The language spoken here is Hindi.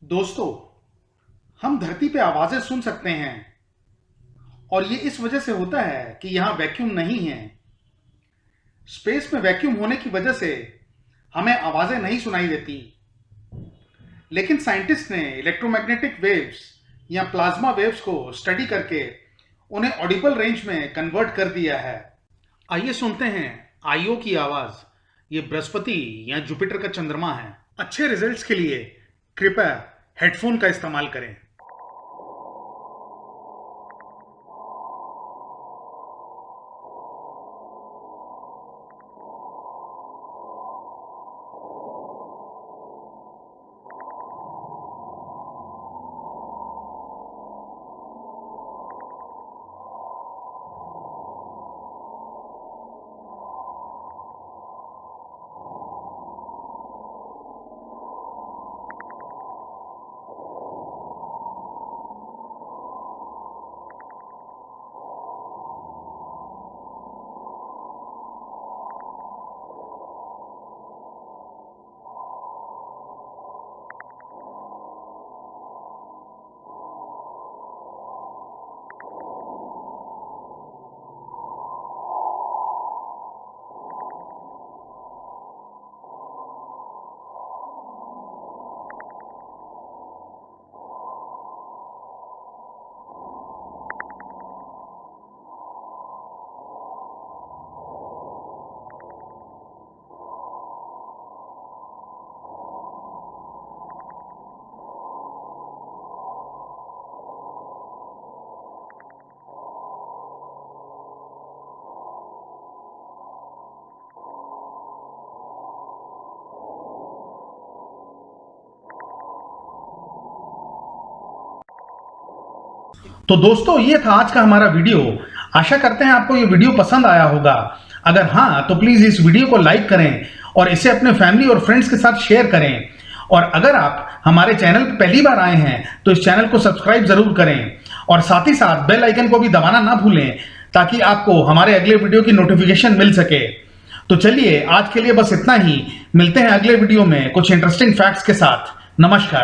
दोस्तों, हम धरती पे आवाजें सुन सकते हैं और ये इस वजह से होता है कि यहाँ वैक्यूम नहीं है। स्पेस में वैक्यूम होने की वजह से हमें आवाजें नहीं सुनाई देती। लेकिन साइंटिस्ट ने इलेक्ट्रोमैग्नेटिक वेव्स या प्लाज्मा वेव्स को स्टडी करके उन्हें ऑडिबल रेंज में कन्वर्ट कर दिया है। आइए सुनते हैं आईओ की आवाज। ये बृहस्पति या जुपिटर का चंद्रमा है। अच्छे रिजल्ट्स के लिए कृपया हेडफोन का इस्तेमाल करें। तो दोस्तों, ये था आज का हमारा वीडियो। आशा करते हैं आपको ये वीडियो पसंद आया होगा। अगर हाँ, तो प्लीज इस वीडियो को लाइक करें और इसे अपने फैमिली और फ्रेंड्स के साथ शेयर करें। और अगर आप हमारे चैनल पर पहली बार आए हैं तो इस चैनल को सब्सक्राइब जरूर करें और साथ ही साथ बेल आइकन को भी दबाना ना भूलें ताकि आपको हमारे अगले वीडियो की नोटिफिकेशन मिल सके। तो चलिए, आज के लिए बस इतना ही। मिलते हैं अगले वीडियो में कुछ इंटरेस्टिंग फैक्ट्स के साथ। नमस्कार।